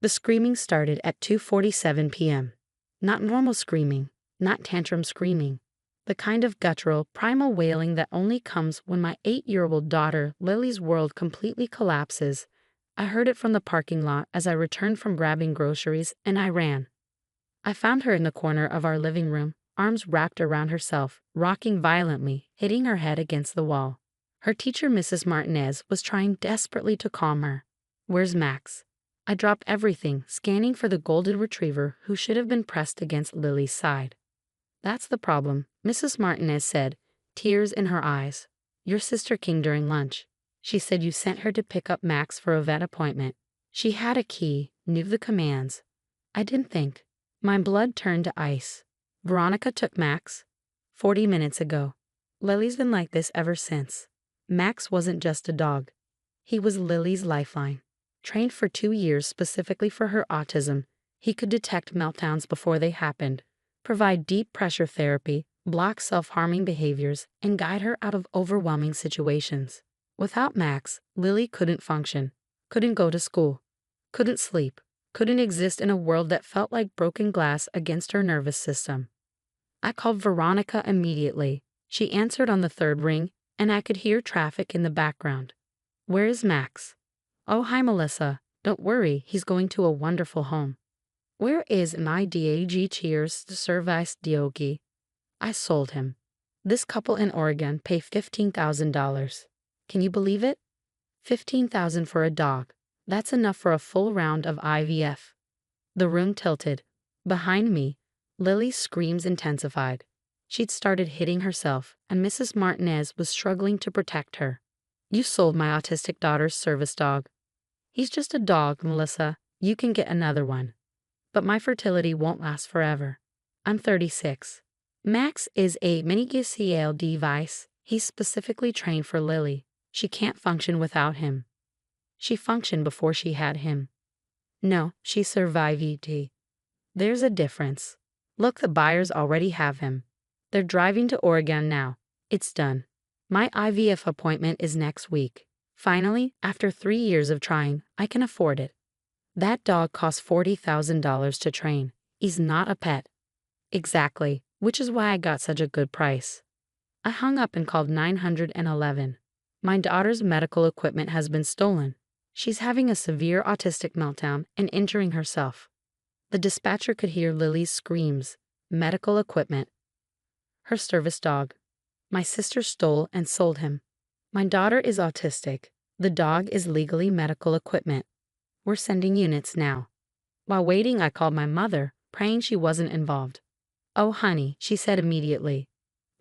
The screaming started at 2:47 p.m. Not normal screaming, not tantrum screaming. The kind of guttural, primal wailing that only comes when my 8-year-old daughter, Lily's world completely collapses. I heard it from the parking lot as I returned from grabbing groceries, and I ran. I found her in the corner of our living room, arms wrapped around herself, rocking violently, hitting her head against the wall. Her teacher, Mrs. Martinez, was trying desperately to calm her. "Where's Max?" I dropped everything, scanning for the golden retriever who should have been pressed against Lily's side. "That's the problem," Mrs. Martinez said, tears in her eyes. "Your sister came during lunch. She said you sent her to pick up Max for a vet appointment. She had a key, knew the commands." I didn't think. My blood turned to ice. "Veronica took Max 40 minutes ago. Lily's been like this ever since." Max wasn't just a dog. He was Lily's lifeline. Trained for 2 years specifically for her autism, he could detect meltdowns before they happened, provide deep pressure therapy, block self-harming behaviors, and guide her out of overwhelming situations. Without Max, Lily couldn't function, couldn't go to school, couldn't sleep, couldn't exist in a world that felt like broken glass against her nervous system. I called Veronica immediately. She answered on the third ring, and I could hear traffic in the background. "Where is Max?" "Oh, hi, Melissa. Don't worry, he's going to a wonderful home." "Where is my DAG Cheers the Service Diogi?" "I sold him. This couple in Oregon pay $15,000. Can you believe it? $15,000 for a dog. That's enough for a full round of IVF. The room tilted. Behind me, Lily's screams intensified. She'd started hitting herself, and Mrs. Martinez was struggling to protect her. "You sold my autistic daughter's service dog." "He's just a dog, Melissa. You can get another one." "But my fertility won't last forever. I'm 36. Max is a mini-GCL device. He's specifically trained for Lily. She can't function without him." "She functioned before she had him." "No, she survived ET. There's a difference. Look, the buyers already have him. They're driving to Oregon now. It's done. My IVF appointment is next week. Finally, after 3 years of trying, I can afford it. That dog costs $40,000 to train. He's not a pet." "Exactly, which is why I got such a good price." I hung up and called 911. "My daughter's medical equipment has been stolen. She's having a severe autistic meltdown and injuring herself." The dispatcher could hear Lily's screams. Medical equipment. Her service dog. My sister stole and sold him. My daughter is autistic. The dog is legally medical equipment. We're sending units now. While waiting, I called my mother, praying she wasn't involved. "Oh, honey," she said immediately.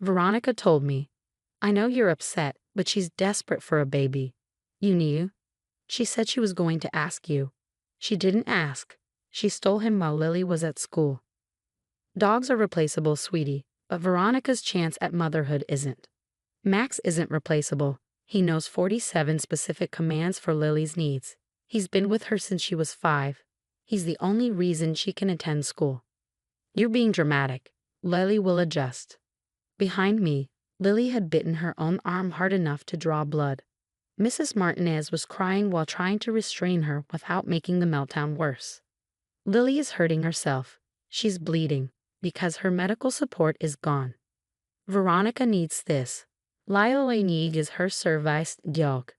"Veronica told me. I know you're upset, but she's desperate for a baby. You knew? She said she was going to ask you. She didn't ask. She stole him while Lily was at school." "Dogs are replaceable, sweetie, but Veronica's chance at motherhood isn't." "Max isn't replaceable. He knows 47 specific commands for Lily's needs. He's been with her since she was 5. He's the only reason she can attend school." "You're being dramatic. Lily will adjust." Behind me, Lily had bitten her own arm hard enough to draw blood. Mrs. Martinez was crying while trying to restrain her without making the meltdown worse. "Lily is hurting herself. She's bleeding because her medical support is gone. Veronica needs this. Lily needs her service dog.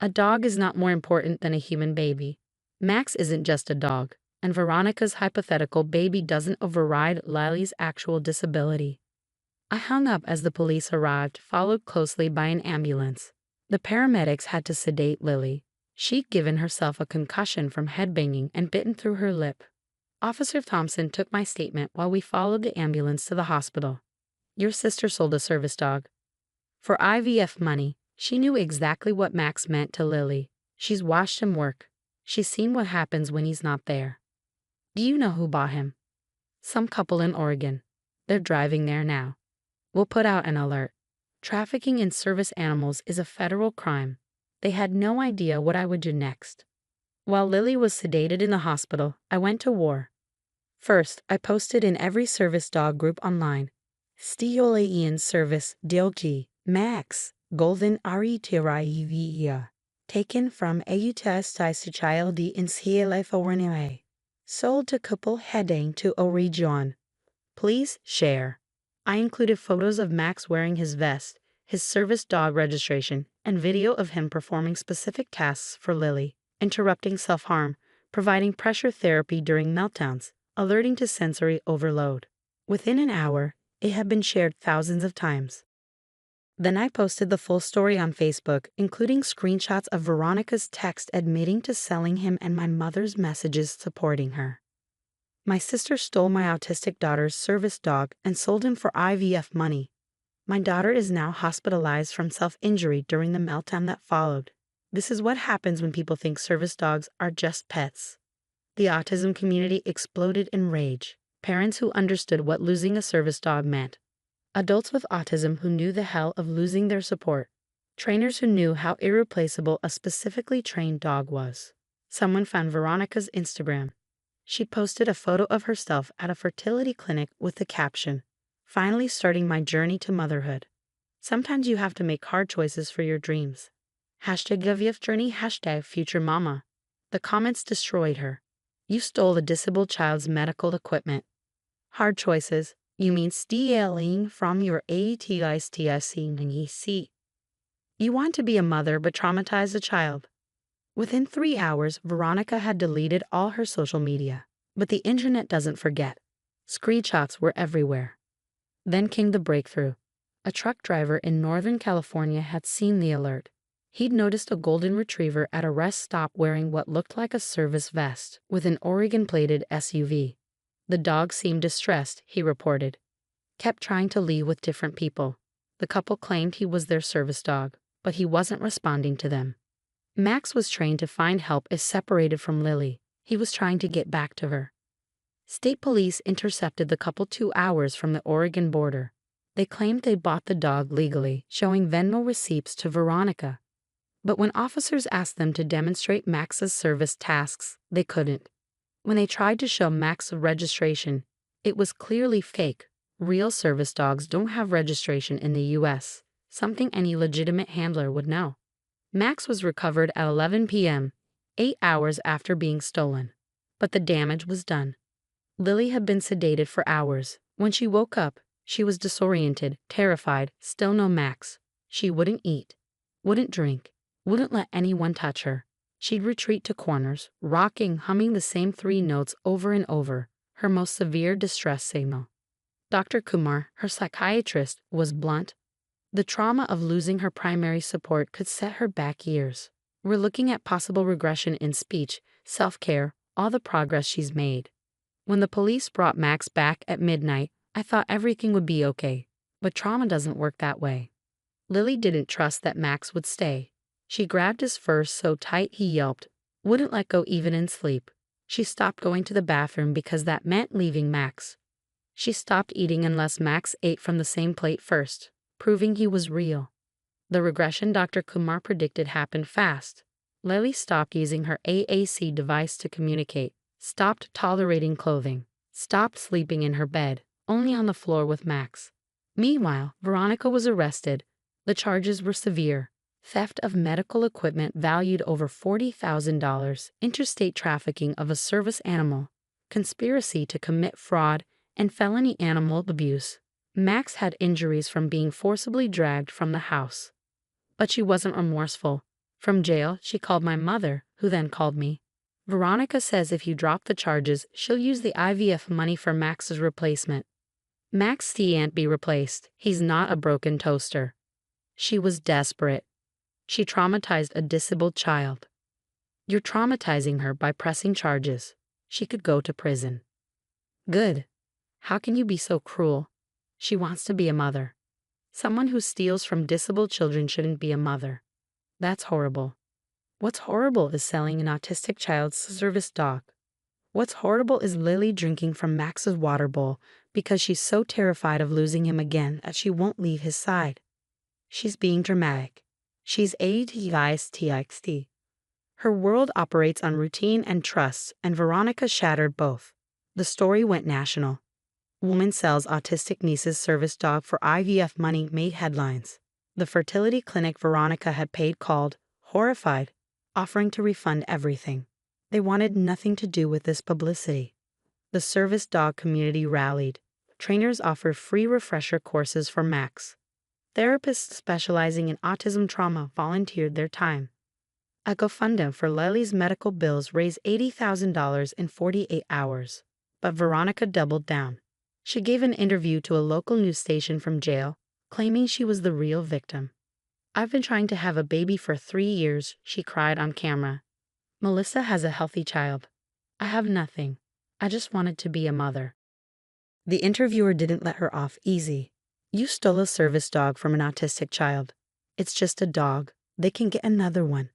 A dog is not more important than a human baby. Max isn't just a dog, and Veronica's hypothetical baby doesn't override Lily's actual disability." I hung up as the police arrived, followed closely by an ambulance. The paramedics had to sedate Lily. She'd given herself a concussion from headbanging and bitten through her lip. Officer Thompson took my statement while we followed the ambulance to the hospital. "Your sister sold a service dog. For IVF money." She knew exactly what Max meant to Lily. She's watched him work. She's seen what happens when he's not there. "Do you know who bought him?" "Some couple in Oregon. They're driving there now. We'll put out an alert. Trafficking in service animals is a federal crime." They had no idea what I would do next. While Lily was sedated in the hospital, I went to war. First, I posted in every service dog group online. "Stiolayan service Dilgi, Max, Golden Aritiraiva. Taken from AITA Child in CLF. Sold to couple heading to Oregon. Please share. I included photos of Max wearing his vest, his service dog registration, and video of him performing specific tasks for Lily, interrupting self-harm, providing pressure therapy during meltdowns, alerting to sensory overload. Within an hour, it had been shared thousands of times. Then I posted the full story on Facebook, including screenshots of Veronica's text admitting to selling him and my mother's messages supporting her. My sister stole my autistic daughter's service dog and sold him for IVF money. My daughter is now hospitalized from self-injury during the meltdown that followed. This is what happens when people think service dogs are just pets. The autism community exploded in rage. Parents who understood what losing a service dog meant. Adults with autism who knew the hell of losing their support. Trainers who knew how irreplaceable a specifically trained dog was. Someone found Veronica's Instagram. She posted a photo of herself at a fertility clinic with the caption, "Finally starting my journey to motherhood." Sometimes you have to make hard choices for your dreams. #IVF journey, #future mama. The comments destroyed her. You stole a disabled child's medical equipment. Hard choices. You mean stealing from your AITA. You want to be a mother but traumatize a child. Within 3 hours, Veronica had deleted all her social media. But the internet doesn't forget. Screenshots were everywhere. Then came the breakthrough. A truck driver in Northern California had seen the alert. He'd noticed a golden retriever at a rest stop wearing what looked like a service vest with an Oregon-plated SUV. The dog seemed distressed, he reported. Kept trying to leave with different people. The couple claimed he was their service dog, but he wasn't responding to them. Max was trained to find help if separated from Lily. He was trying to get back to her. State police intercepted the couple 2 hours from the Oregon border. They claimed they bought the dog legally, showing Venmo receipts to Veronica. But when officers asked them to demonstrate Max's service tasks, they couldn't. When they tried to show Max's registration, it was clearly fake. Real service dogs don't have registration in the U.S., something any legitimate handler would know. Max was recovered at 11 p.m., 8 hours after being stolen. But the damage was done. Lily had been sedated for hours. When she woke up, she was disoriented, terrified, still no Max. She wouldn't eat, wouldn't drink, wouldn't let anyone touch her. She'd retreat to corners, rocking, humming the same 3 notes over and over, her most severe distress signal. Dr. Kumar, her psychiatrist, was blunt. The trauma of losing her primary support could set her back years. We're looking at possible regression in speech, self-care, all the progress she's made. When the police brought Max back at midnight, I thought everything would be okay. But trauma doesn't work that way. Lily didn't trust that Max would stay. She grabbed his fur so tight he yelped, wouldn't let go even in sleep. She stopped going to the bathroom because that meant leaving Max. She stopped eating unless Max ate from the same plate first, proving he was real. The regression Dr. Kumar predicted happened fast. Lily stopped using her AAC device to communicate, stopped tolerating clothing, stopped sleeping in her bed, only on the floor with Max. Meanwhile, Veronica was arrested. The charges were severe. Theft of medical equipment valued over $40,000, interstate trafficking of a service animal, conspiracy to commit fraud, and felony animal abuse. Max had injuries from being forcibly dragged from the house. But she wasn't remorseful. From jail, she called my mother, who then called me. Veronica says if you drop the charges, she'll use the IVF money for Max's replacement. Max can't be replaced. He's not a broken toaster. She was desperate. She traumatized a disabled child. You're traumatizing her by pressing charges. She could go to prison. Good. How can you be so cruel? She wants to be a mother. Someone who steals from disabled children shouldn't be a mother. That's horrible. What's horrible is selling an autistic child's service dog. What's horrible is Lily drinking from Max's water bowl because she's so terrified of losing him again that she won't leave his side. She's being dramatic. She's AITA. Her world operates on routine and trust, and Veronica shattered both. The story went national. Woman sells autistic niece's service dog for IVF money made headlines. The fertility clinic Veronica had paid called, horrified, offering to refund everything. They wanted nothing to do with this publicity. The service dog community rallied. Trainers offered free refresher courses for Max. Therapists specializing in autism trauma volunteered their time. A GoFundMe for Lily's medical bills raised $80,000 in 48 hours. But Veronica doubled down. She gave an interview to a local news station from jail, claiming she was the real victim. "I've been trying to have a baby for 3 years," she cried on camera. "Melissa has a healthy child. I have nothing. I just wanted to be a mother." The interviewer didn't let her off easy. "You stole a service dog from an autistic child. It's just a dog. They can get another one.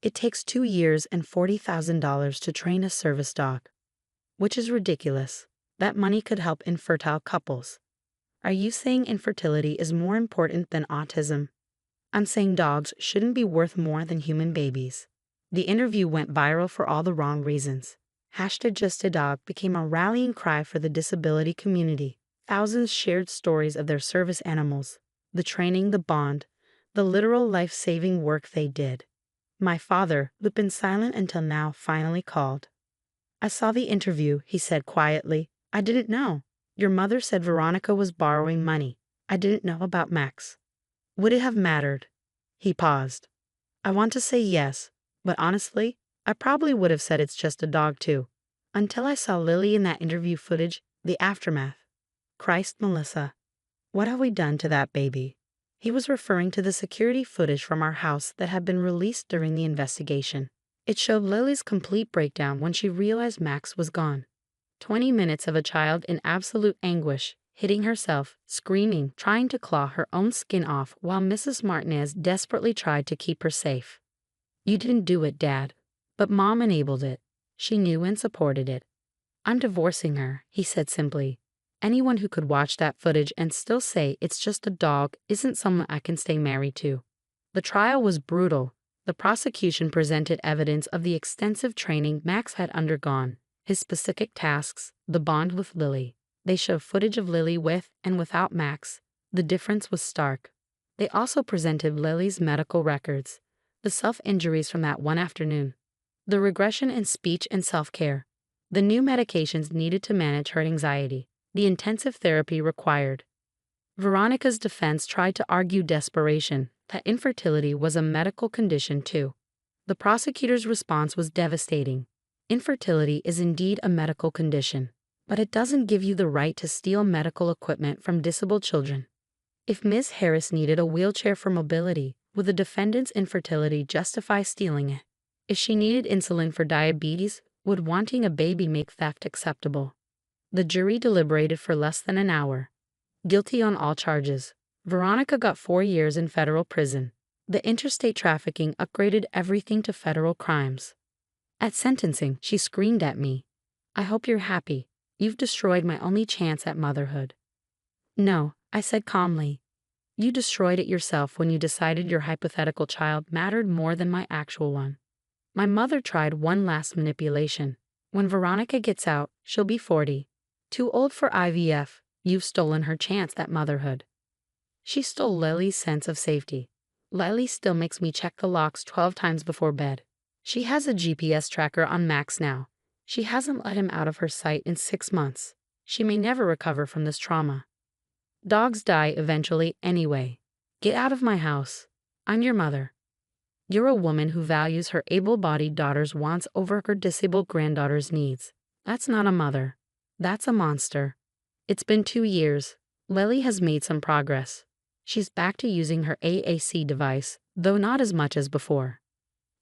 It takes 2 years and $40,000 to train a service dog." Which is ridiculous. That money could help infertile couples. Are you saying infertility is more important than autism? I'm saying dogs shouldn't be worth more than human babies. The interview went viral for all the wrong reasons. #JustADog became a rallying cry for the disability community. Thousands shared stories of their service animals, the training, the bond, the literal life-saving work they did. My father, who'd been silent until now, finally called. "I saw the interview," he said quietly. "I didn't know. Your mother said Veronica was borrowing money. I didn't know about Max." "Would it have mattered?" He paused. "I want to say yes, but honestly, I probably would have said it's just a dog too. Until I saw Lily in that interview footage, the aftermath. Christ, Melissa. What have we done to that baby?" He was referring to the security footage from our house that had been released during the investigation. It showed Lily's complete breakdown when she realized Max was gone. 20 minutes of a child in absolute anguish, hitting herself, screaming, trying to claw her own skin off while Mrs. Martinez desperately tried to keep her safe. "You didn't do it, Dad. But Mom enabled it. She knew and supported it." "I'm divorcing her," he said simply. "Anyone who could watch that footage and still say it's just a dog isn't someone I can stay married to." The trial was brutal. The prosecution presented evidence of the extensive training Max had undergone, his specific tasks, the bond with Lily. They showed footage of Lily with and without Max. The difference was stark. They also presented Lily's medical records, the self-injuries from that one afternoon, the regression in speech and self-care, the new medications needed to manage her anxiety, the intensive therapy required. Veronica's defense tried to argue desperation, that infertility was a medical condition too. The prosecutor's response was devastating. Infertility is indeed a medical condition, but it doesn't give you the right to steal medical equipment from disabled children. If Ms. Harris needed a wheelchair for mobility, would the defendant's infertility justify stealing it? If she needed insulin for diabetes, would wanting a baby make theft acceptable? The jury deliberated for less than an hour. Guilty on all charges. Veronica got 4 years in federal prison. The interstate trafficking upgraded everything to federal crimes. At sentencing, she screamed at me, "I hope you're happy. You've destroyed my only chance at motherhood." "No," I said calmly. "You destroyed it yourself when you decided your hypothetical child mattered more than my actual one." My mother tried one last manipulation. "When Veronica gets out, she'll be 40. Too old for IVF. You've stolen her chance at motherhood." She stole Lily's sense of safety. Lily still makes me check the locks 12 times before bed. She has a GPS tracker on Max now. She hasn't let him out of her sight in 6 months. She may never recover from this trauma. Dogs die eventually anyway. Get out of my house. I'm your mother. You're a woman who values her able-bodied daughter's wants over her disabled granddaughter's needs. That's not a mother. That's a monster. It's been 2 years. Lily has made some progress. She's back to using her AAC device, though not as much as before.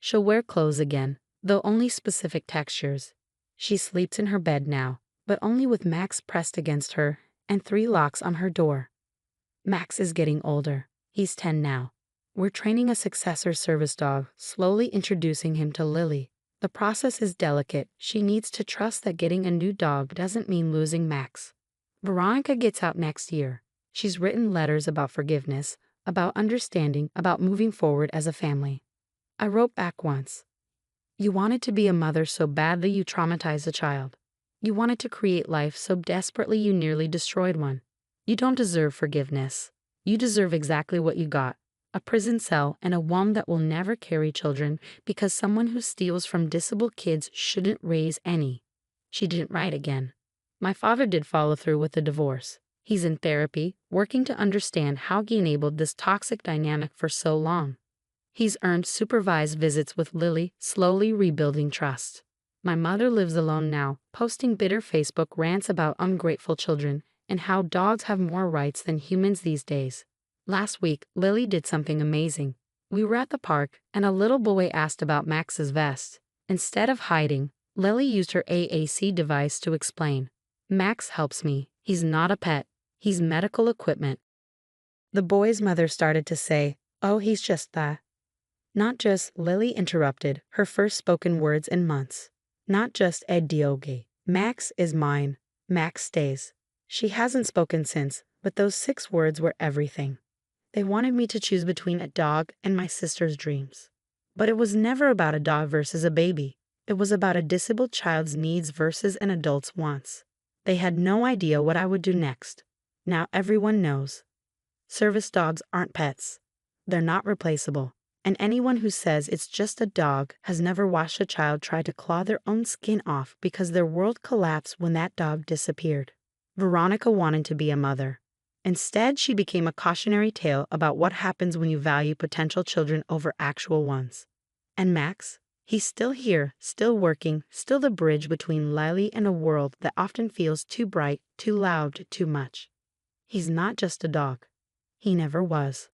She'll wear clothes again, though only specific textures. She sleeps in her bed now, but only with Max pressed against her and 3 locks on her door. Max is getting older. He's 10 now. We're training a successor service dog, slowly introducing him to Lily. The process is delicate. She needs to trust that getting a new dog doesn't mean losing Max. Veronica gets out next year. She's written letters about forgiveness, about understanding, about moving forward as a family. I wrote back once. "You wanted to be a mother so badly you traumatized a child. You wanted to create life so desperately you nearly destroyed one. You don't deserve forgiveness. You deserve exactly what you got. a prison cell, and a womb that will never carry children because someone who steals from disabled kids shouldn't raise any. She didn't write again. My father did follow through with the divorce. He's in therapy, working to understand how he enabled this toxic dynamic for so long. He's earned supervised visits with Lily, slowly rebuilding trust. My mother lives alone now, posting bitter Facebook rants about ungrateful children and how dogs have more rights than humans these days. Last week, Lily did something amazing. We were at the park, and a little boy asked about Max's vest. Instead of hiding, Lily used her AAC device to explain. Max helps me. He's not a pet. He's medical equipment. The boy's mother started to say, "Oh, he's just that." Not just, Lily interrupted, her first spoken words in months. Not just Ed Dioge. Max is mine. Max stays. She hasn't spoken since, but those 6 words were everything. They wanted me to choose between a dog and my sister's dreams. But it was never about a dog versus a baby. It was about a disabled child's needs versus an adult's wants. They had no idea what I would do next. Now everyone knows. Service dogs aren't pets. They're not replaceable. And anyone who says it's just a dog has never watched a child try to claw their own skin off because their world collapsed when that dog disappeared. Veronica wanted to be a mother. Instead, she became a cautionary tale about what happens when you value potential children over actual ones. And Max? He's still here, still working, still the bridge between Lily and a world that often feels too bright, too loud, too much. He's not just a dog. He never was.